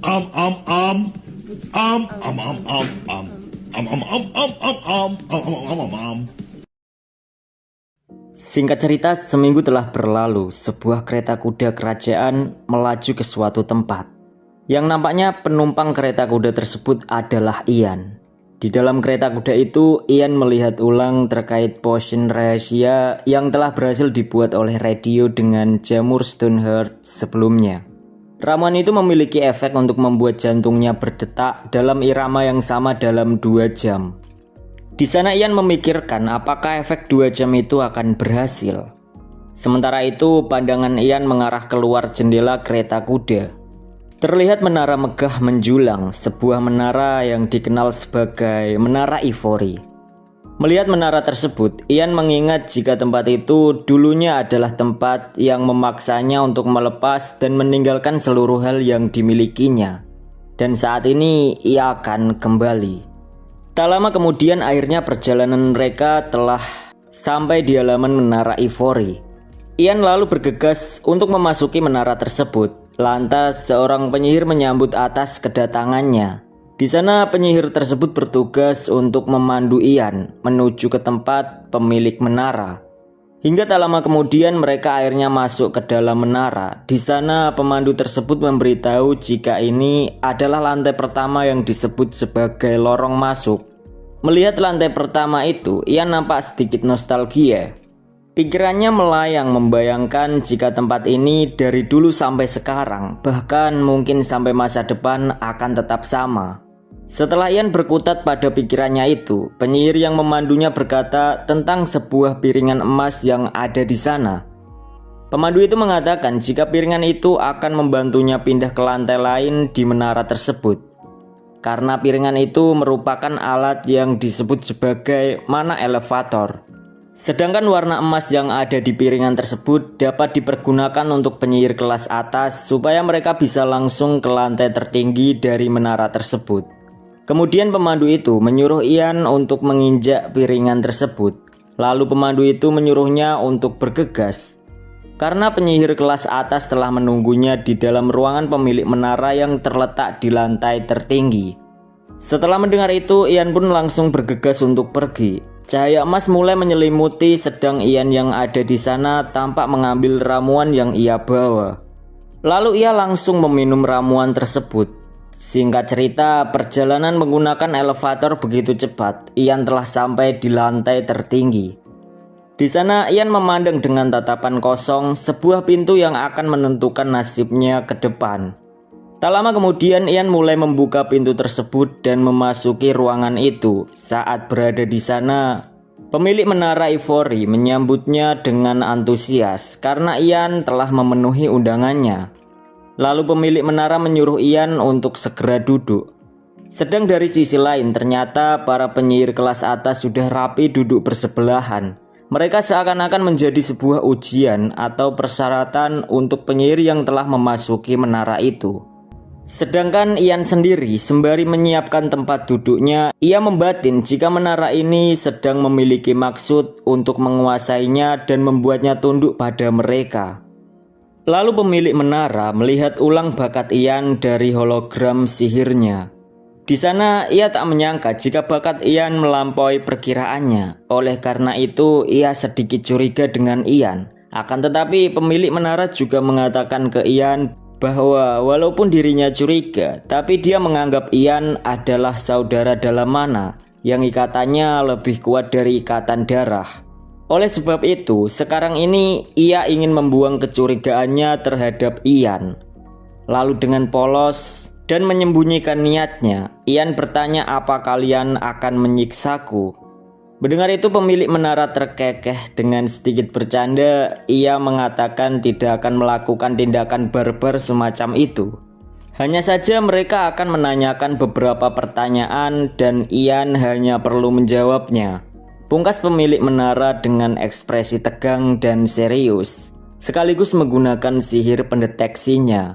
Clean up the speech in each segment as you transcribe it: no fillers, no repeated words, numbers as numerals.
Um um um um um um um um um um um um um um. Singkat cerita, seminggu telah berlalu, sebuah kereta kuda kerajaan melaju ke suatu tempat. Yang nampaknya penumpang kereta kuda tersebut adalah Ian. Di dalam kereta kuda itu, Ian melihat ulang terkait potion rahasia yang telah berhasil dibuat oleh radio dengan jamur Stoneheart sebelumnya. Ramuan itu memiliki efek untuk membuat jantungnya berdetak dalam irama yang sama dalam 2 jam. Di sana Ian memikirkan apakah efek 2 jam itu akan berhasil. Sementara itu pandangan Ian mengarah keluar jendela kereta kuda. Terlihat menara megah menjulang, sebuah menara yang dikenal sebagai Menara Ivory. Melihat menara tersebut, Ian mengingat jika tempat itu dulunya adalah tempat yang memaksanya untuk melepas dan meninggalkan seluruh hal yang dimilikinya. Dan saat ini ia akan kembali. Tak lama kemudian akhirnya perjalanan mereka telah sampai di halaman Menara Ivory. Ian lalu bergegas untuk memasuki menara tersebut. Lantas seorang penyihir menyambut atas kedatangannya. Di sana penyihir tersebut bertugas untuk memandu Ian menuju ke tempat pemilik menara. Hingga tak lama kemudian mereka akhirnya masuk ke dalam menara. Di sana pemandu tersebut memberitahu jika ini adalah lantai pertama yang disebut sebagai lorong masuk. Melihat lantai pertama itu, Ian nampak sedikit nostalgia. Pikirannya melayang membayangkan jika tempat ini dari dulu sampai sekarang, bahkan mungkin sampai masa depan akan tetap sama. Setelah Ian berkutat pada pikirannya itu, penyihir yang memandunya berkata tentang sebuah piringan emas yang ada di sana. Pemandu itu mengatakan jika piringan itu akan membantunya pindah ke lantai lain di menara tersebut. Karena piringan itu merupakan alat yang disebut sebagai mana elevator. Sedangkan warna emas yang ada di piringan tersebut dapat dipergunakan untuk penyihir kelas atas supaya mereka bisa langsung ke lantai tertinggi dari menara tersebut. Kemudian pemandu itu menyuruh Ian untuk menginjak piringan tersebut. Lalu pemandu itu menyuruhnya untuk bergegas. Karena penyihir kelas atas telah menunggunya di dalam ruangan pemilik menara yang terletak di lantai tertinggi. Setelah mendengar itu, Ian pun langsung bergegas untuk pergi. Cahaya emas mulai menyelimuti, sedang Ian yang ada di sana tampak mengambil ramuan yang ia bawa. Lalu ia langsung meminum ramuan tersebut. Singkat cerita, perjalanan menggunakan elevator begitu cepat. Ian telah sampai di lantai tertinggi. Di sana Ian memandang dengan tatapan kosong sebuah pintu yang akan menentukan nasibnya ke depan. Tak lama kemudian Ian mulai membuka pintu tersebut dan memasuki ruangan itu. Saat berada di sana, pemilik menara Ivory menyambutnya dengan antusias karena Ian telah memenuhi undangannya. Lalu pemilik menara menyuruh Ian untuk segera duduk. Sedang dari sisi lain ternyata para penyihir kelas atas sudah rapi duduk bersebelahan. Mereka seakan-akan menjadi sebuah ujian atau persyaratan untuk penyihir yang telah memasuki menara itu. Sedangkan Ian sendiri sembari menyiapkan tempat duduknya, ia membatin jika menara ini sedang memiliki maksud untuk menguasainya dan membuatnya tunduk pada mereka. Lalu pemilik menara melihat ulang bakat Ian dari hologram sihirnya. Di sana ia tak menyangka jika bakat Ian melampaui perkiraannya. Oleh karena itu ia sedikit curiga dengan Ian. Akan tetapi pemilik menara juga mengatakan ke Ian bahwa walaupun dirinya curiga, tapi dia menganggap Ian adalah saudara dalam mana yang ikatannya lebih kuat dari ikatan darah. Oleh sebab itu, sekarang ini ia ingin membuang kecurigaannya terhadap Ian. Lalu dengan polos dan menyembunyikan niatnya, Ian bertanya apa kalian akan menyiksaku. Mendengar itu pemilik menara terkekeh. Dengan sedikit bercanda, ia mengatakan tidak akan melakukan tindakan barbar semacam itu. Hanya saja mereka akan menanyakan beberapa pertanyaan dan Ian hanya perlu menjawabnya. Pungkas pemilik menara dengan ekspresi tegang dan serius, sekaligus menggunakan sihir pendeteksinya.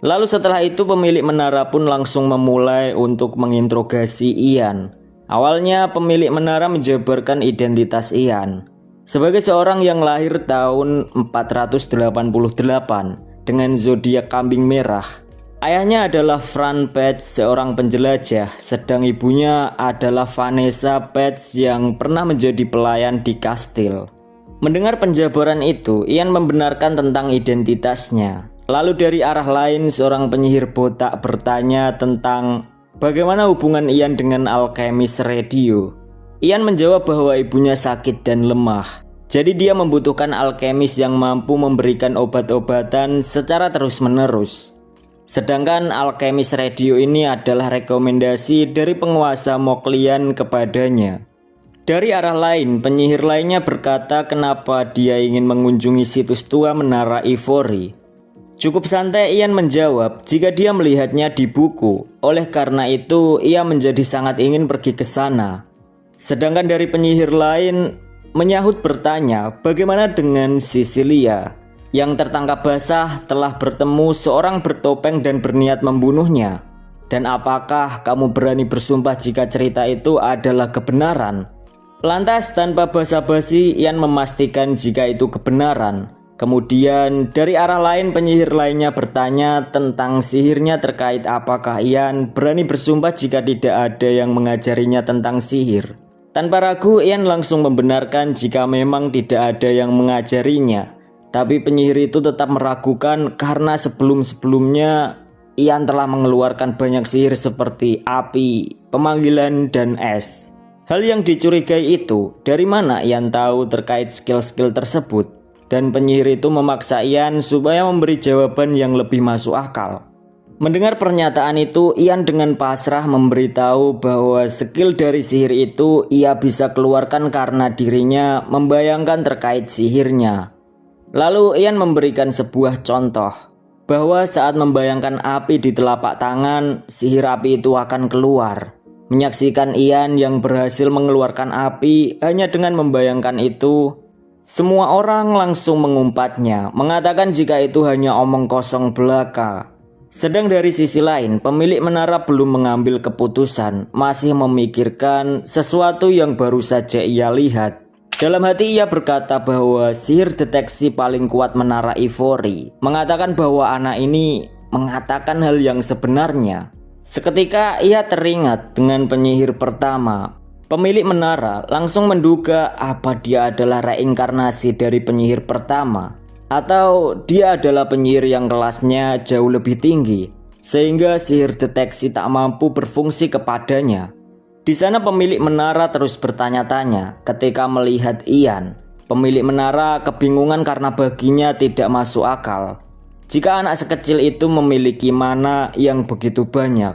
Lalu setelah itu pemilik menara pun langsung memulai untuk menginterogasi Ian. Awalnya pemilik menara menjabarkan identitas Ian sebagai seorang yang lahir tahun 488 dengan zodiak kambing merah. Ayahnya adalah Frank Page, seorang penjelajah, sedang ibunya adalah Vanessa Page yang pernah menjadi pelayan di kastil. Mendengar penjabaran itu, Ian membenarkan tentang identitasnya. Lalu dari arah lain, seorang penyihir botak bertanya tentang bagaimana hubungan Ian dengan alkemis radio. Ian menjawab bahwa ibunya sakit dan lemah. Jadi dia membutuhkan alkemis yang mampu memberikan obat-obatan secara terus-menerus. Sedangkan alkemis radio ini adalah rekomendasi dari penguasa Moklian kepadanya. Dari arah lain, penyihir lainnya berkata kenapa dia ingin mengunjungi situs tua Menara Ivory. Cukup santai Ian menjawab jika dia melihatnya di buku. Oleh karena itu, ia menjadi sangat ingin pergi ke sana. Sedangkan dari penyihir lain menyahut bertanya bagaimana dengan Cecilia yang tertangkap basah telah bertemu seorang bertopeng dan berniat membunuhnya. Dan apakah kamu berani bersumpah jika cerita itu adalah kebenaran? Lantas tanpa basa-basi Ian memastikan jika itu kebenaran. Kemudian dari arah lain penyihir lainnya bertanya tentang sihirnya terkait apakah Ian berani bersumpah jika tidak ada yang mengajarinya tentang sihir. Tanpa ragu Ian langsung membenarkan jika memang tidak ada yang mengajarinya. Tapi penyihir itu tetap meragukan karena sebelum-sebelumnya Ian telah mengeluarkan banyak sihir seperti api, pemanggilan, dan es. Hal yang dicurigai itu, dari mana Ian tahu terkait skill-skill tersebut? Dan penyihir itu memaksa Ian supaya memberi jawaban yang lebih masuk akal. Mendengar pernyataan itu, Ian dengan pasrah memberitahu bahwa skill dari sihir itu ia bisa keluarkan karena dirinya membayangkan terkait sihirnya. Lalu Ian memberikan sebuah contoh, bahwa saat membayangkan api di telapak tangan, sihir api itu akan keluar. Menyaksikan Ian yang berhasil mengeluarkan api hanya dengan membayangkan itu, semua orang langsung mengumpatnya, mengatakan jika itu hanya omong kosong belaka. Sedang dari sisi lain, pemilik menara belum mengambil keputusan, masih memikirkan sesuatu yang baru saja ia lihat. Dalam hati ia berkata bahwa sihir deteksi paling kuat Menara Ivory mengatakan bahwa anak ini mengatakan hal yang sebenarnya. Seketika ia teringat dengan penyihir pertama. Pemilik menara langsung menduga apa dia adalah reinkarnasi dari penyihir pertama, atau dia adalah penyihir yang kelasnya jauh lebih tinggi sehingga sihir deteksi tak mampu berfungsi kepadanya. Di sana pemilik menara terus bertanya-tanya ketika melihat Ian. Pemilik menara kebingungan karena baginya tidak masuk akal jika anak sekecil itu memiliki mana yang begitu banyak.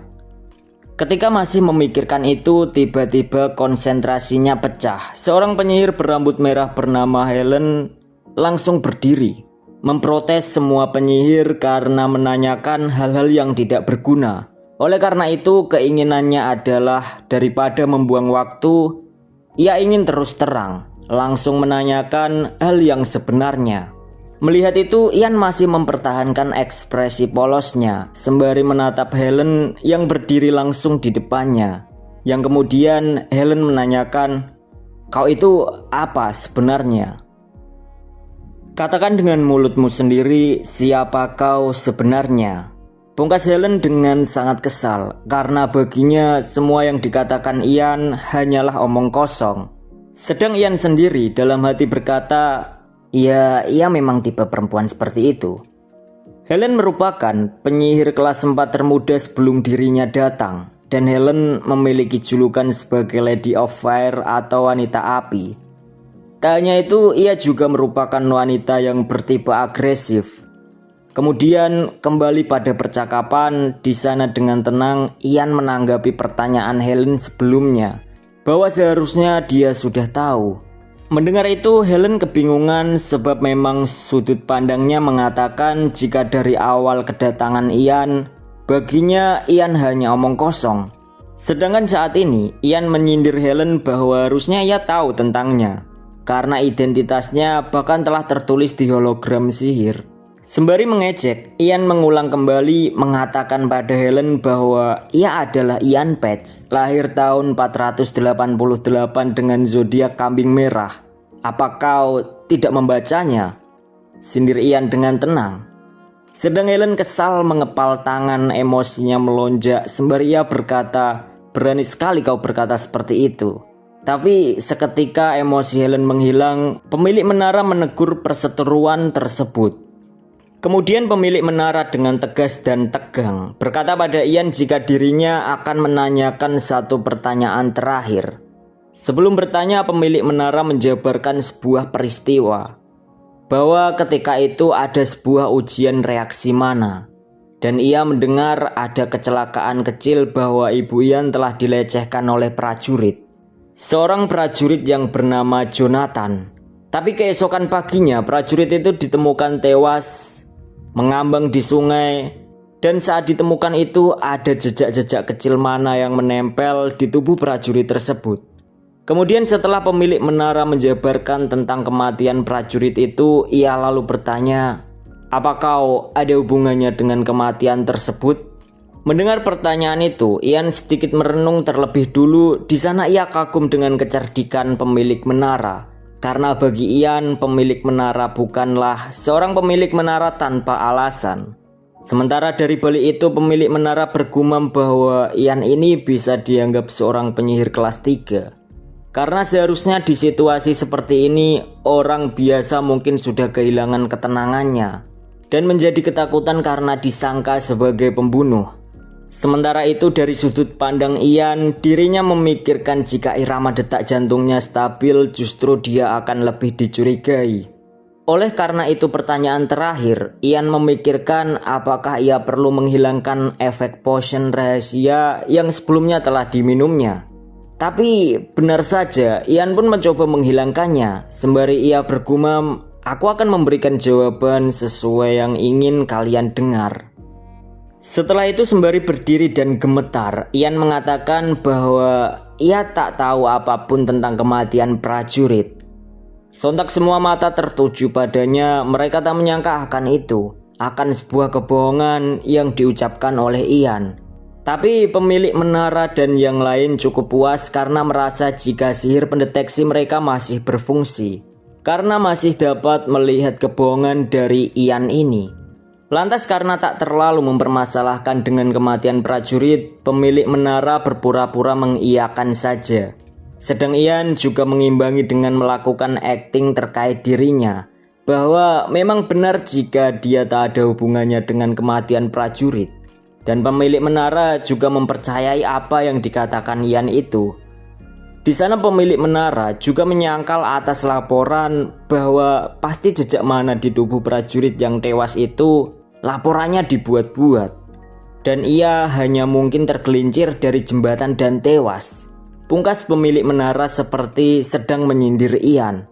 Ketika masih memikirkan itu, tiba-tiba konsentrasinya pecah. Seorang penyihir berambut merah bernama Helen langsung berdiri, memprotes semua penyihir karena menanyakan hal-hal yang tidak berguna. Oleh karena itu, keinginannya adalah daripada membuang waktu, ia ingin terus terang, langsung menanyakan hal yang sebenarnya. Melihat itu, Ian masih mempertahankan ekspresi polosnya sembari menatap Helen yang berdiri langsung di depannya. Yang kemudian Helen menanyakan, "Kau itu apa sebenarnya? Katakan dengan mulutmu sendiri siapa kau sebenarnya." Pungkas Helen dengan sangat kesal karena baginya semua yang dikatakan Ian hanyalah omong kosong. Sedang Ian sendiri dalam hati berkata, ia memang tipe perempuan seperti itu. Helen merupakan penyihir kelas 4 termuda sebelum dirinya datang, dan Helen memiliki julukan sebagai Lady of Fire atau wanita api. Tak hanya itu, ia juga merupakan wanita yang bertipe agresif. Kemudian kembali pada percakapan, di sana dengan tenang Ian menanggapi pertanyaan Helen sebelumnya, bahwa seharusnya dia sudah tahu. Mendengar itu Helen kebingungan sebab memang sudut pandangnya mengatakan jika dari awal kedatangan Ian, baginya Ian hanya omong kosong. Sedangkan saat ini Ian menyindir Helen bahwa harusnya ia tahu tentangnya, karena identitasnya bahkan telah tertulis di hologram sihir. Sembari mengejek, Ian mengulang kembali mengatakan pada Helen bahwa ia adalah Ian Page, lahir tahun 488 dengan zodiak kambing merah. Apa kau tidak membacanya? Sindir Ian dengan tenang. Sedang Helen kesal mengepal tangan, emosinya melonjak sembari ia berkata, "Berani sekali kau berkata seperti itu." Tapi seketika emosi Helen menghilang, pemilik menara menegur perseteruan tersebut. Kemudian pemilik menara dengan tegas dan tegang berkata pada Ian jika dirinya akan menanyakan satu pertanyaan terakhir. Sebelum bertanya, pemilik menara menjabarkan sebuah peristiwa, bahwa ketika itu ada sebuah ujian reaksi mana, dan ia mendengar ada kecelakaan kecil bahwa Ibu Ian telah dilecehkan oleh prajurit, seorang prajurit yang bernama Jonathan. Tapi keesokan paginya prajurit itu ditemukan tewas mengambang di sungai, dan saat ditemukan itu ada jejak-jejak kecil mana yang menempel di tubuh prajurit tersebut. Kemudian setelah pemilik menara menjabarkan tentang kematian prajurit itu, ia lalu bertanya, "Apa kau ada hubungannya dengan kematian tersebut?" Mendengar pertanyaan itu, Ian sedikit merenung terlebih dulu. Di sana ia kagum dengan kecerdikan pemilik menara, karena bagi Ian pemilik menara bukanlah seorang pemilik menara tanpa alasan. Sementara dari balik itu pemilik menara bergumam bahwa Ian ini bisa dianggap seorang penyihir kelas 3. Karena seharusnya di situasi seperti ini orang biasa mungkin sudah kehilangan ketenangannya dan menjadi ketakutan karena disangka sebagai pembunuh. Sementara itu dari sudut pandang Ian, dirinya memikirkan jika irama detak jantungnya stabil justru dia akan lebih dicurigai. Oleh karena itu pertanyaan terakhir, Ian memikirkan apakah ia perlu menghilangkan efek potion rahasia yang sebelumnya telah diminumnya. Tapi benar saja, Ian pun mencoba menghilangkannya. Sembari ia bergumam, "Aku akan memberikan jawaban sesuai yang ingin kalian dengar." Setelah itu sembari berdiri dan gemetar, Ian mengatakan bahwa ia tak tahu apapun tentang kematian prajurit. Sontak semua mata tertuju padanya, mereka tak menyangka akan itu, akan sebuah kebohongan yang diucapkan oleh Ian. Tapi pemilik menara dan yang lain cukup puas karena merasa jika sihir pendeteksi mereka masih berfungsi, karena masih dapat melihat kebohongan dari Ian ini. Lantas karena tak terlalu mempermasalahkan dengan kematian prajurit, pemilik menara berpura-pura mengiyakan saja. Sedang Ian juga mengimbangi dengan melakukan akting terkait dirinya, bahwa memang benar jika dia tak ada hubungannya dengan kematian prajurit. Dan pemilik menara juga mempercayai apa yang dikatakan Ian itu. Di sana pemilik menara juga menyangkal atas laporan bahwa pasti jejak mana di tubuh prajurit yang tewas itu laporannya dibuat-buat, dan ia hanya mungkin tergelincir dari jembatan dan tewas. Pungkas pemilik menara seperti sedang menyindir Ian.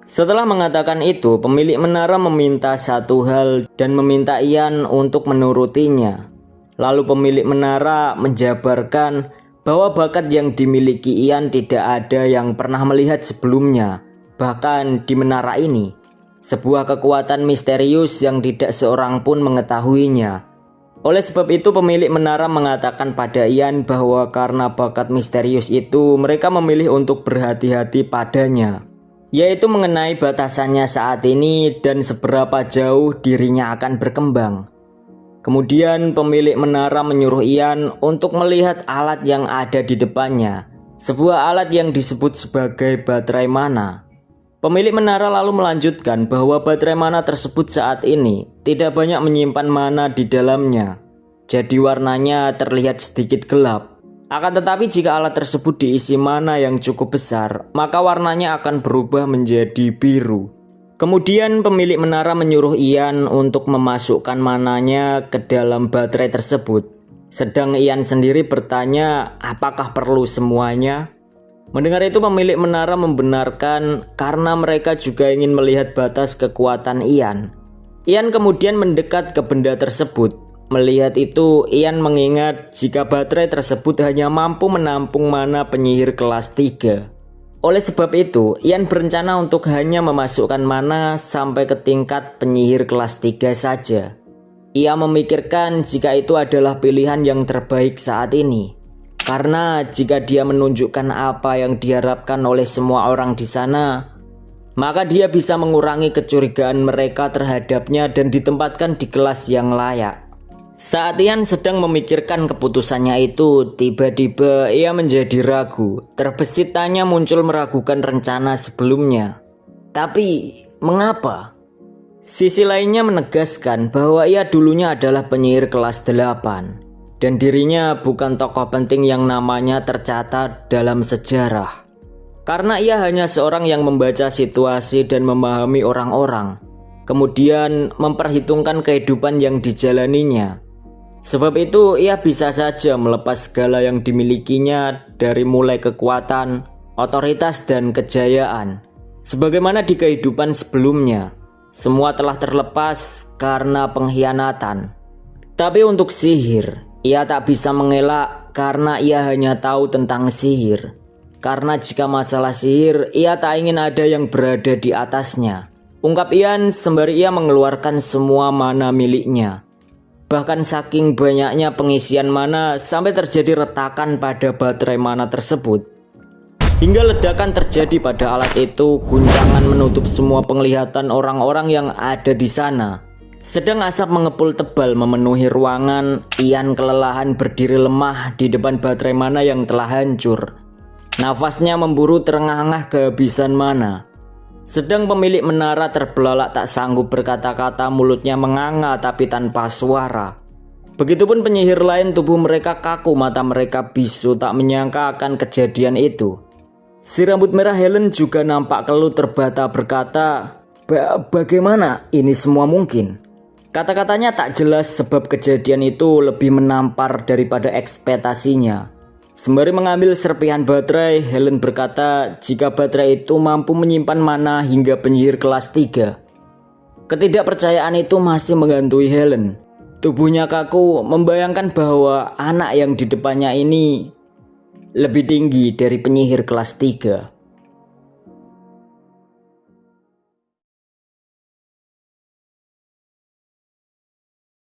Setelah mengatakan itu, pemilik menara meminta satu hal dan meminta Ian untuk menurutinya. Lalu pemilik menara menjabarkan bahwa bakat yang dimiliki Ian tidak ada yang pernah melihat sebelumnya, bahkan di menara ini. Sebuah kekuatan misterius yang tidak seorang pun mengetahuinya. Oleh sebab itu pemilik menara mengatakan pada Ian bahwa karena bakat misterius itu mereka memilih untuk berhati-hati padanya, yaitu mengenai batasannya saat ini dan seberapa jauh dirinya akan berkembang. Kemudian pemilik menara menyuruh Ian untuk melihat alat yang ada di depannya, sebuah alat yang disebut sebagai baterai mana. Pemilik menara lalu melanjutkan bahwa baterai mana tersebut saat ini tidak banyak menyimpan mana di dalamnya, jadi warnanya terlihat sedikit gelap. Akan tetapi jika alat tersebut diisi mana yang cukup besar, maka warnanya akan berubah menjadi biru. Kemudian pemilik menara menyuruh Ian untuk memasukkan mananya ke dalam baterai tersebut. Sedang Ian sendiri bertanya apakah perlu semuanya. Mendengar itu pemilik menara membenarkan karena mereka juga ingin melihat batas kekuatan Ian. Ian kemudian mendekat ke benda tersebut. Melihat itu Ian mengingat jika baterai tersebut hanya mampu menampung mana penyihir kelas 3. Oleh sebab itu, Ian berencana untuk hanya memasukkan mana sampai ke tingkat penyihir kelas 3 saja. Ia memikirkan jika itu adalah pilihan yang terbaik saat ini. Karena jika dia menunjukkan apa yang diharapkan oleh semua orang di sana, maka dia bisa mengurangi kecurigaan mereka terhadapnya dan ditempatkan di kelas yang layak. Saat Ian sedang memikirkan keputusannya itu, tiba-tiba ia menjadi ragu. Terbesit tanya muncul meragukan rencana sebelumnya. Tapi, mengapa? Sisi lainnya menegaskan bahwa ia dulunya adalah penyihir kelas 8 dan dirinya bukan tokoh penting yang namanya tercatat dalam sejarah. Karena ia hanya seorang yang membaca situasi dan memahami orang-orang, kemudian memperhitungkan kehidupan yang dijalaninya. Sebab itu ia bisa saja melepas segala yang dimilikinya dari mulai kekuatan, otoritas dan kejayaan. Sebagaimana di kehidupan sebelumnya, semua telah terlepas karena pengkhianatan. Tapi untuk sihir, ia tak bisa mengelak karena ia hanya tahu tentang sihir. Karena jika masalah sihir, ia tak ingin ada yang berada di atasnya. Ungkap Ian sembari ia mengeluarkan semua mana miliknya. Bahkan saking banyaknya pengisian mana sampai terjadi retakan pada baterai mana tersebut. Hingga ledakan terjadi pada alat itu, guncangan menutup semua penglihatan orang-orang yang ada di sana. Sedang asap mengepul tebal memenuhi ruangan, Ian kelelahan berdiri lemah di depan baterai mana yang telah hancur. Nafasnya memburu terengah-engah kehabisan mana. Sedang pemilik menara terbelalak tak sanggup berkata-kata, mulutnya menganga tapi tanpa suara. Begitupun penyihir lain, tubuh mereka kaku, mata mereka bisu, tak menyangka akan kejadian itu. Si rambut merah Helen juga nampak keluh terbata berkata, bagaimana ini semua mungkin? Kata-katanya tak jelas sebab kejadian itu lebih menampar daripada ekspektasinya. Sembari mengambil serpihan baterai, Helen berkata jika baterai itu mampu menyimpan mana hingga penyihir kelas 3. Ketidakpercayaan itu masih menghantui Helen. Tubuhnya kaku, membayangkan bahwa anak yang di depannya ini lebih tinggi dari penyihir kelas 3.